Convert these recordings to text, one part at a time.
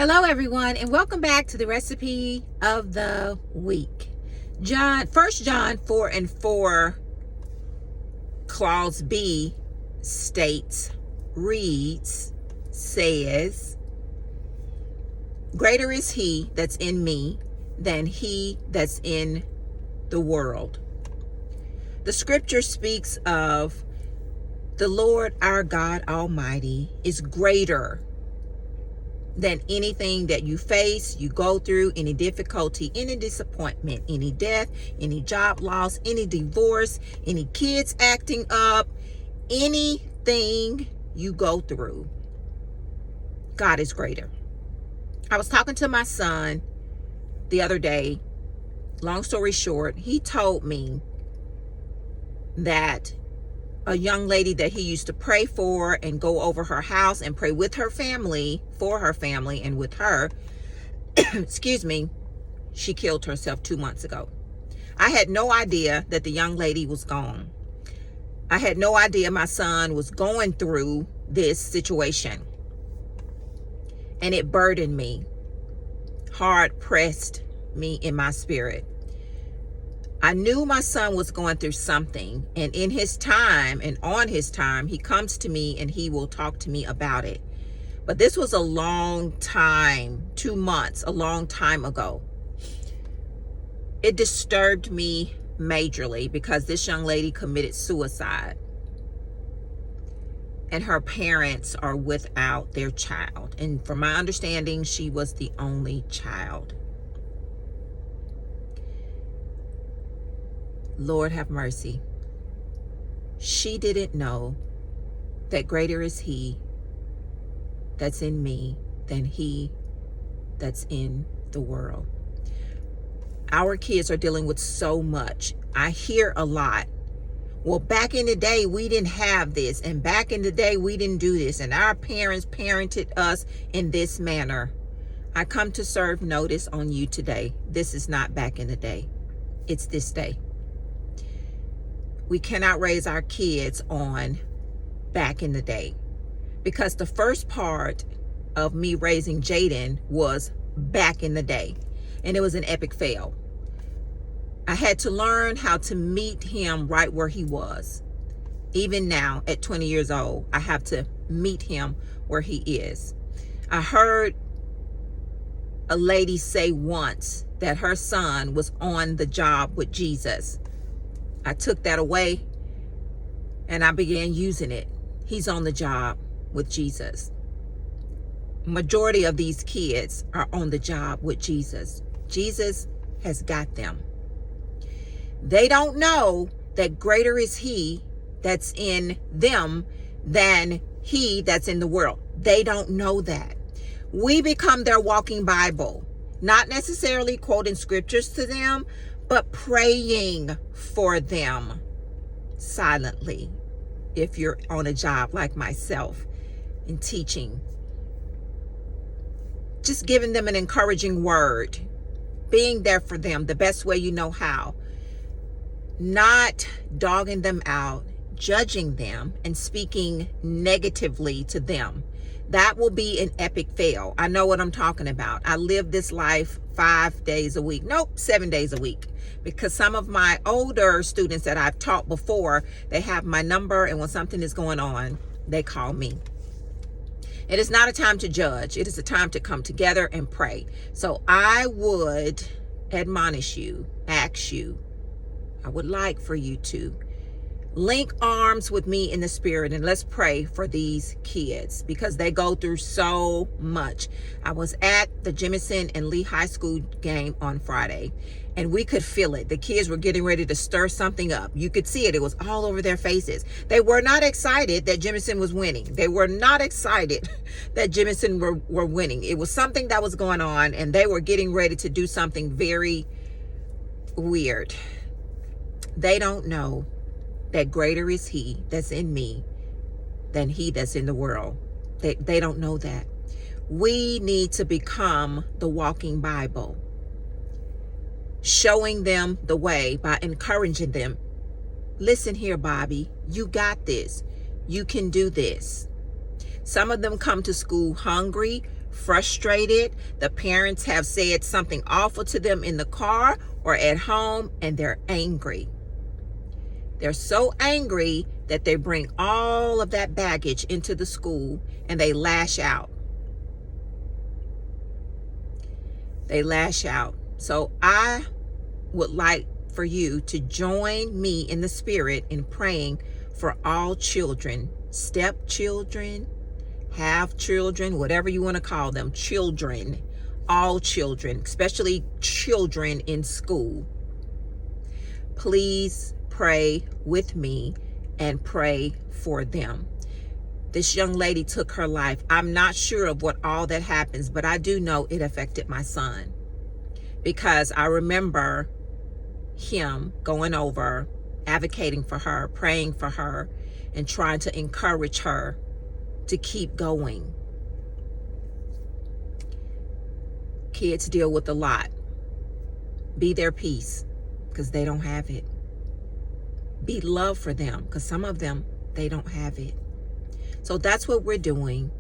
Hello everyone, and welcome back to the recipe of the week. 1 John 4:4 clause B says, greater is he that's in me than he that's in the world. The scripture speaks of the Lord our God Almighty is greater than anything that you face, you go through, any difficulty, any disappointment, any death, any job loss, any divorce, any kids acting up, anything you go through. God is greater. I was talking to my son the other day. Long story short, he told me that a young lady that he used to pray for and go over her house and pray with her family, for her family and with her, excuse me, she killed herself 2 months ago. I had no idea that the young lady was gone. I had no idea my son was going through this situation. And it burdened me, hard pressed me in my spirit. I knew my son was going through something, and in his time and on his time, he comes to me and he will talk to me about it. But this was a long time, 2 months, a long time ago. It disturbed me majorly because this young lady committed suicide. And her parents are without their child. And from my understanding, she was the only child. Lord have mercy. She didn't know that greater is he that's in me than he that's in the world. Our kids are dealing with so much. I hear a lot. Well, back in the day, we didn't have this. And back in the day, we didn't do this. And our parents parented us in this manner. I come to serve notice on you today. This is not back in the day. It's this day. We cannot raise our kids on back in the day, because the first part of me raising Jaden was back in the day, and it was an epic fail. I had to learn how to meet him right where he was. Even now at 20 years old, I have to meet him where he is. I heard a lady say once that her son was on the job with Jesus. I took that away and I began using it. He's on the job with Jesus. Majority of these kids are on the job with Jesus. Jesus has got them. They don't know that greater is he that's in them than he that's in the world. They don't know that. We become their walking Bible, not necessarily quoting scriptures to them, but praying for them silently. If you're on a job like myself in teaching, just giving them an encouraging word, being there for them the best way you know how, not dogging them out, judging them, and speaking negatively to them. That will be an epic fail. I know what I'm talking about. I live this life 5 days a week. Nope, 7 days a week. Because some of my older students that I've taught before, they have my number, and when something is going on, they call me. It is not a time to judge. It is a time to come together and pray. So I would admonish you, ask you, I would like for you to link arms with me in the spirit, and let's pray for these kids because they go through so much. I was at the Jemison and Lee High School game on Friday, and we could feel it. The kids were getting ready to stir something up. You could see it. It was all over their faces. They were not excited that Jemison was winning. They were not excited that Jemison were winning. It was something that was going on, and they were getting ready to do something very weird. They don't know that greater is he that's in me than he that's in the world. They don't know that. We need to become the walking Bible, showing them the way by encouraging them. Listen here, Bobby, you got this. You can do this. Some of them come to school hungry, frustrated. The parents have said something awful to them in the car or at home, and they're angry. They're so angry that they bring all of that baggage into the school and they lash out. They lash out. So I would like for you to join me in the spirit in praying for all children, stepchildren, half children, whatever you want to call them, children, all children, especially children in school. Please pray with me and pray for them. This young lady took her life. I'm not sure of what all that happens, but I do know it affected my son, because I remember him going over, advocating for her, praying for her, and trying to encourage her to keep going. Kids deal with a lot. Be their peace, because they don't have it. Be love for them, because some of them, they don't have it. So that's what we're doing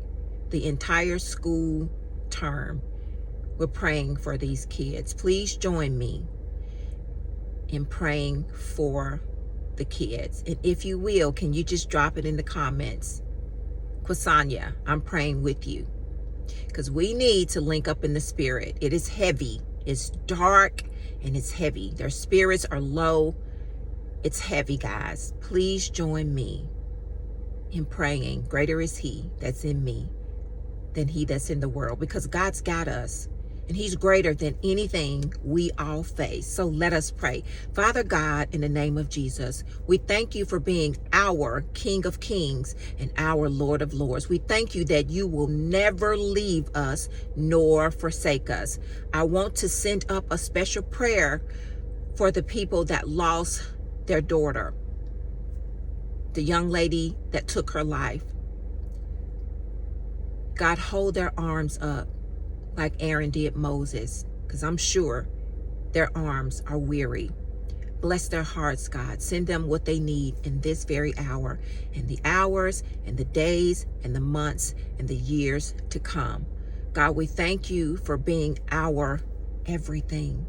the entire school term. We're praying for these kids. Please join me in praying for the kids. And if you will, can you just drop it in the comments? Quasanya, I'm praying with you, because we need to link up in the spirit. It is heavy. It's dark and it's heavy. Their spirits are low. It's heavy, guys. Please join me in praying. Greater is he that's in me than he that's in the world, because God's got us. And he's greater than anything we all face. So let us pray. Father God, in the name of Jesus, we thank you for being our King of Kings and our Lord of Lords. We thank you that you will never leave us nor forsake us. I want to send up a special prayer for the people that lost their daughter, the young lady that took her life. God, hold their arms up like Aaron did Moses, because I'm sure their arms are weary. Bless their hearts, God. Send them what they need in this very hour, and the hours and the days and the months and the years to come. God, we thank you for being our everything.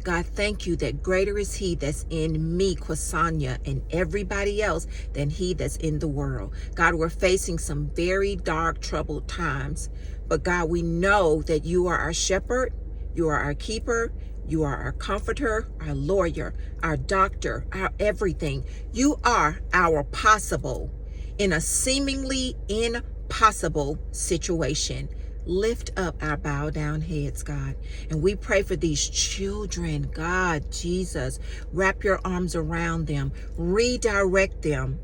God, thank you that greater is he that's in me, Quasanya, and everybody else than he that's in the world. God, we're facing some very dark, troubled times. But God, we know that you are our shepherd, you are our keeper, you are our comforter, our lawyer, our doctor, our everything. You are our possible in a seemingly impossible situation. Lift up our bow down heads, God. And we pray for these children, God, Jesus. Wrap your arms around them. Redirect them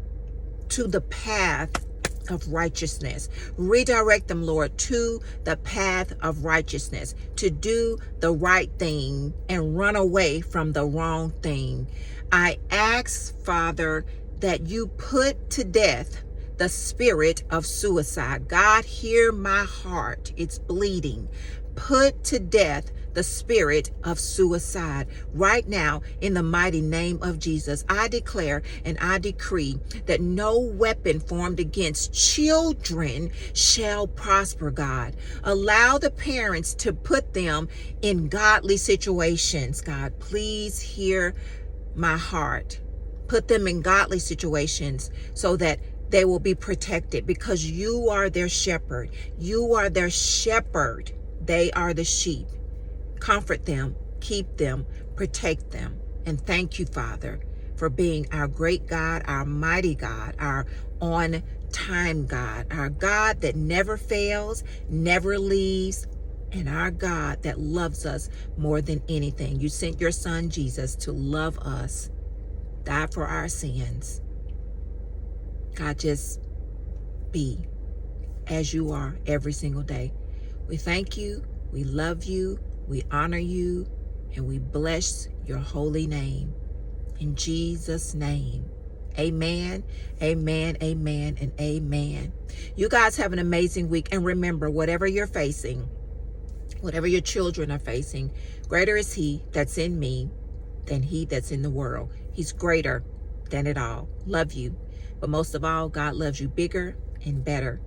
to the path of righteousness. Redirect them, Lord, to the path of righteousness, to do the right thing and run away from the wrong thing. I ask, Father, that you put to death the spirit of suicide. God, hear my heart. It's bleeding. Put to death the spirit of suicide right now in the mighty name of Jesus. I declare and I decree that no weapon formed against children shall prosper, God. Allow the parents to put them in godly situations, God. Please hear my heart. Put them in godly situations so that they will be protected, because you are their shepherd. You are their shepherd. They are the sheep. Comfort them, keep them, protect them. And thank you, Father, for being our great God, our mighty God, our on-time God, our God that never fails, never leaves, and our God that loves us more than anything. You sent your son, Jesus, to love us, die for our sins. God, just be as you are every single day. We thank you, we love you, we honor you, and we bless your holy name. In Jesus' name, amen, amen, amen, and amen. You guys have an amazing week. And remember, whatever you're facing, whatever your children are facing, greater is he that's in me than he that's in the world. He's greater than it all. Love you. But most of all, God loves you bigger and better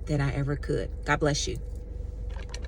than I ever could. God bless you.